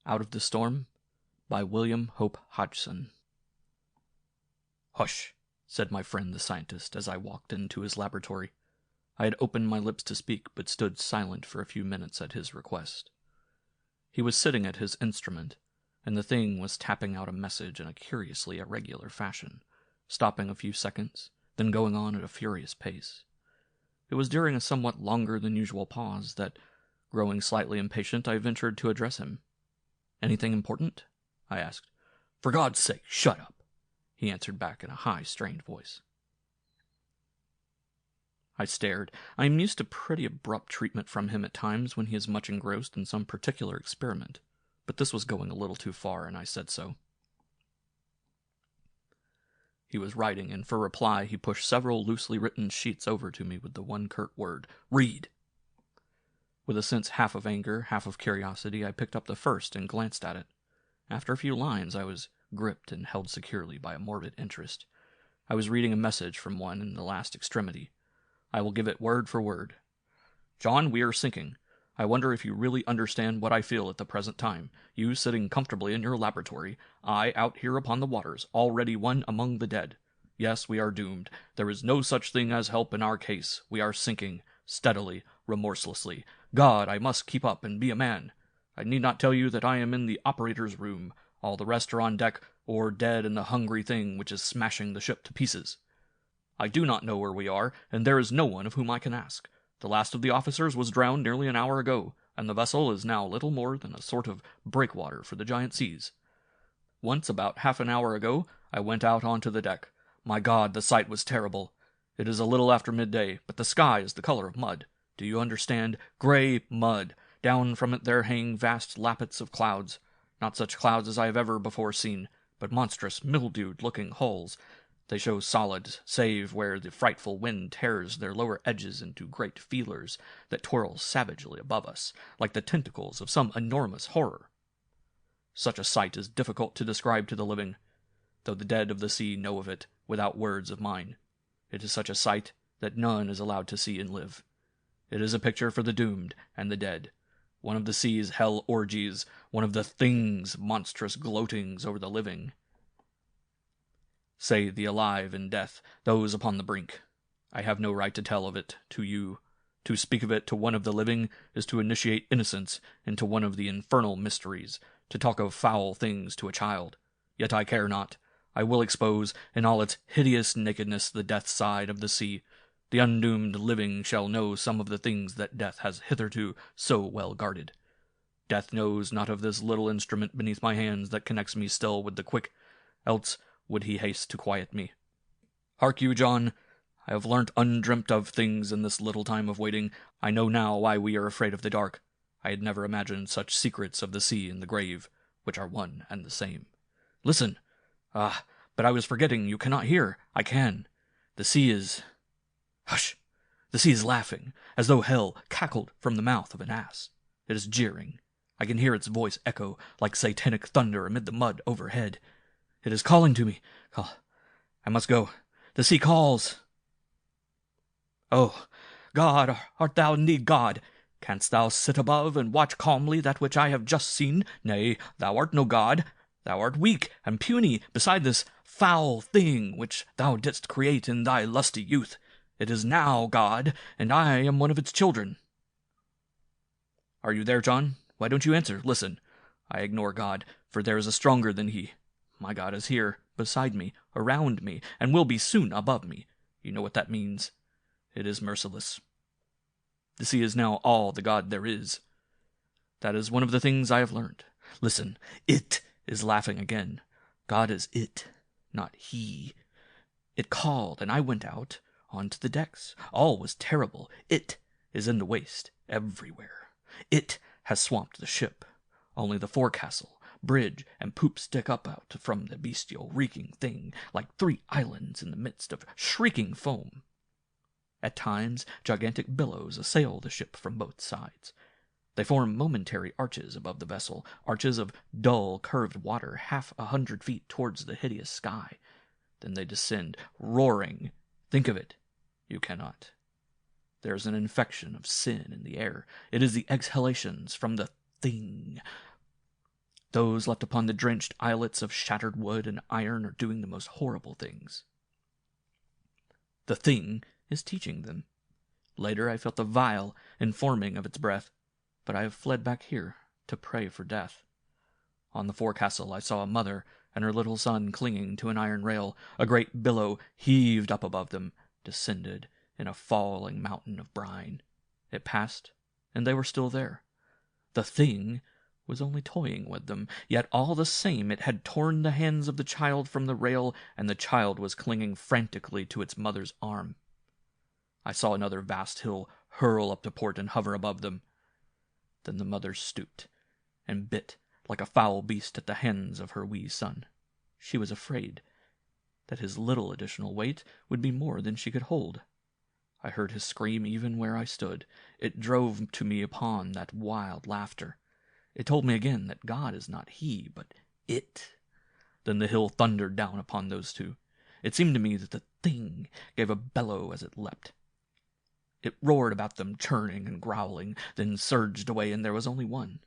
Out of the Storm by William Hope Hodgson. "Hush," said my friend the scientist as I walked into his laboratory. I had opened my lips to speak, but stood silent for a few minutes at his request. He was sitting at his instrument, and the thing was tapping out a message in a curiously irregular fashion, stopping a few seconds, then going on at a furious pace. It was during a somewhat longer than usual pause that, growing slightly impatient, I ventured to address him. "Anything important?" I asked. "For God's sake, shut up," he answered back in a high, strained voice. I stared. I am used to pretty abrupt treatment from him at times when he is much engrossed in some particular experiment, but this was going a little too far, and I said so. He was writing, and for reply he pushed several loosely written sheets over to me with the one curt word, "Read." With a sense half of anger, half of curiosity, I picked up the first and glanced at it. After a few lines, I was gripped and held securely by a morbid interest. I was reading a message from one in the last extremity. I will give it word for word. "John, we are sinking. I wonder if you really understand what I feel at the present time. You sitting comfortably in your laboratory, I out here upon the waters, already one among the dead. Yes, we are doomed. There is no such thing as help in our case. We are sinking, steadily, remorselessly. God, I must keep up and be a man. I need not tell you that I am in the operator's room. All the rest are on deck, or dead in the hungry thing which is smashing the ship to pieces. I do not know where we are, and there is no one of whom I can ask. The last of the officers was drowned nearly an hour ago, and the vessel is now little more than a sort of breakwater for the giant seas. Once, about half an hour ago, I went out onto the deck. My God, the sight was terrible. It is a little after midday, but the sky is the color of mud. Do you understand? Gray mud. Down from it there hang vast lappets of clouds. Not such clouds as I have ever before seen, but monstrous, mildewed-looking hulls. They show solid, save where the frightful wind tears their lower edges into great feelers that twirl savagely above us, like the tentacles of some enormous horror. Such a sight is difficult to describe to the living, though the dead of the sea know of it without words of mine. It is such a sight that none is allowed to see and live. It is a picture for the doomed and the dead. One of the sea's hell orgies, one of the thing's monstrous gloatings over the living. Say the alive in death, those upon the brink. I have no right to tell of it to you. To speak of it to one of the living is to initiate innocence into one of the infernal mysteries, to talk of foul things to a child. Yet I care not. I will expose, in all its hideous nakedness, the death side of the sea. The undoomed living shall know some of the things that death has hitherto so well guarded. Death knows not of this little instrument beneath my hands that connects me still with the quick, else would he haste to quiet me. Hark you, John, I have learnt undreamt of things in this little time of waiting. I know now why we are afraid of the dark. I had never imagined such secrets of the sea and the grave, which are one and the same. Listen! Ah, but I was forgetting, you cannot hear. I can. The sea is... Hush! The sea is laughing, as though hell cackled from the mouth of an ass. It is jeering. I can hear its voice echo like satanic thunder amid the mud overhead. It is calling to me. I must go. The sea calls. Oh, God, art thou indeed God? Canst thou sit above and watch calmly that which I have just seen? Nay, thou art no God. Thou art weak and puny beside this foul thing which thou didst create in thy lusty youth. It is now God, and I am one of its children. Are you there, John? Why don't you answer? Listen. I ignore God, for there is a stronger than he. My God is here, beside me, around me, and will be soon above me. You know what that means. It is merciless. The sea is now all the God there is. That is one of the things I have learned. Listen, it is laughing again. God is it, not he. It called, and I went out onto the decks. All was terrible. It is in the waist, everywhere. It has swamped the ship. Only the forecastle, bridge, and poop stick up out from the bestial, reeking thing, like 3 islands in the midst of shrieking foam. At times, gigantic billows assail the ship from both sides. They form momentary arches above the vessel, arches of dull, curved water 100 feet towards the hideous sky. Then they descend, roaring. Think of it. You cannot. There is an infection of sin in the air. It is the exhalations from the thing. Those left upon the drenched islets of shattered wood and iron are doing the most horrible things. The thing is teaching them. Later I felt the vial informing of its breath, but I have fled back here to pray for death. On the forecastle I saw a mother and her little son clinging to an iron rail. A great billow heaved up above them, descended in a falling mountain of brine. It passed, and they were still there. The thing was only toying with them, yet all the same it had torn the hands of the child from the rail, and the child was clinging frantically to its mother's arm. I saw another vast hill hurl up to port and hover above them. Then the mother stooped and bit like a foul beast at the hands of her wee son. She was afraid that his little additional weight would be more than she could hold. I heard his scream even where I stood. It drove to me upon that wild laughter. It told me again that God is not he, but it. Then the hill thundered down upon those two. It seemed to me that the thing gave a bellow as it leapt. It roared about them, churning and growling, then surged away, and there was only one,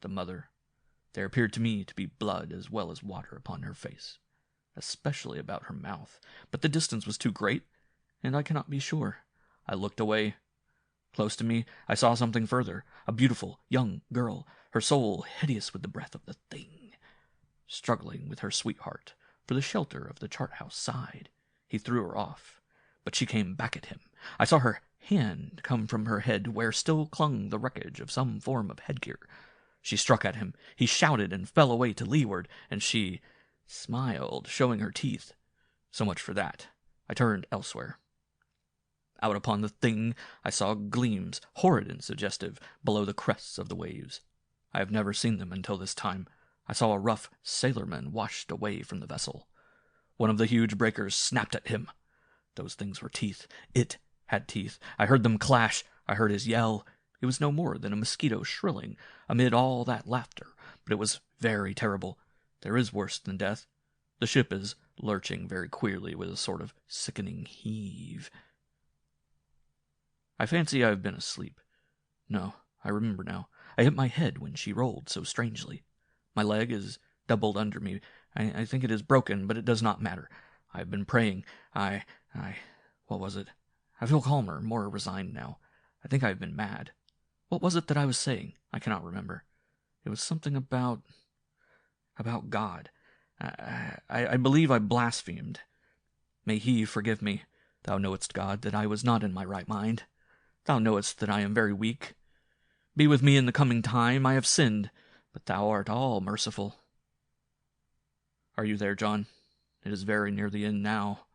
the mother. There appeared to me to be blood as well as water upon her face, especially about her mouth, but the distance was too great, and I cannot be sure. I looked away. Close to me, I saw something further, a beautiful young girl, her soul hideous with the breath of the thing, struggling with her sweetheart for the shelter of the chart-house side. He threw her off, but she came back at him. I saw her hand come from her head, where still clung the wreckage of some form of headgear. She struck at him. He shouted and fell away to leeward, and she smiled, showing her teeth. So much for that. I turned elsewhere. Out upon the thing I saw gleams, horrid and suggestive, below the crests of the waves. I have never seen them until this time. I saw a rough sailorman washed away from the vessel. One of the huge breakers snapped at him. Those things were teeth. It had teeth. I heard them clash. I heard his yell. It was no more than a mosquito shrilling amid all that laughter, but it was very terrible. There is worse than death. The ship is lurching very queerly with a sort of sickening heave. I fancy I have been asleep. No, I remember now. I hit my head when she rolled so strangely. My leg is doubled under me. I think it is broken, but it does not matter. I have been praying. What was it? I feel calmer, more resigned now. I think I have been mad. What was it that I was saying? I cannot remember. It was something about God. I believe I blasphemed. May he forgive me. Thou knowest, God, that I was not in my right mind. Thou knowest that I am very weak. Be with me in the coming time. I have sinned, but thou art all merciful. Are you there, John? It is very near the end now.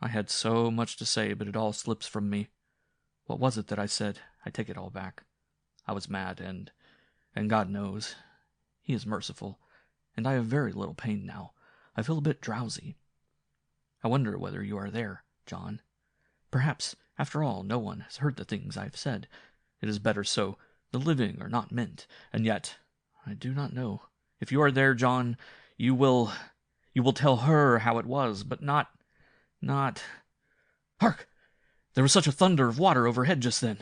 I had so much to say, but it all slips from me. What was it that I said? I take it all back. I was mad, and God knows. He is merciful, and I have very little pain now. I feel a bit drowsy. I wonder whether you are there, John. Perhaps, after all, no one has heard the things I have said. It is better so. The living are not meant, and yet, I do not know. If you are there, John, you will tell her how it was, but not... Hark! There was such a thunder of water overhead just then.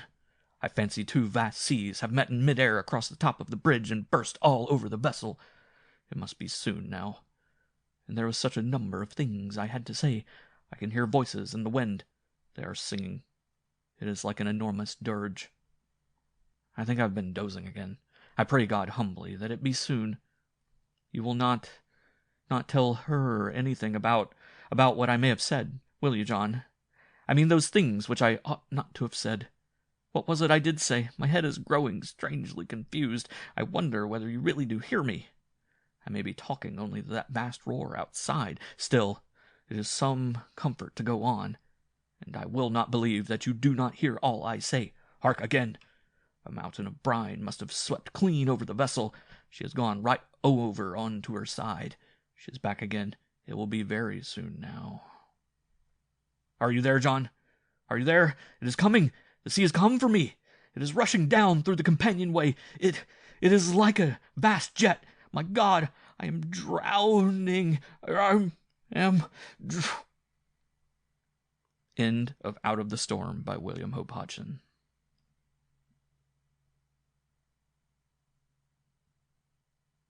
I fancy two vast seas have met in mid-air across the top of the bridge and burst all over the vessel. It must be soon now. And there was such a number of things I had to say. I can hear voices in the wind. They are singing. It is like an enormous dirge. I think I've been dozing again. I pray God humbly that it be soon. You will not tell her anything about what I may have said, will you, John? I mean those things which I ought not to have said. What was it I did say? My head is growing strangely confused. I wonder whether you really do hear me. I may be talking only to that vast roar outside. Still, it is some comfort to go on, and I will not believe that you do not hear all I say. Hark again! A mountain of brine must have swept clean over the vessel. She has gone right over on to her side. She is back again. It will be very soon now. Are you there, John? Are you there? It is coming. The sea has come for me. It is rushing down through the companionway. It is like a vast jet. My God, I am drowning. End of Out of the Storm by William Hope Hodgson.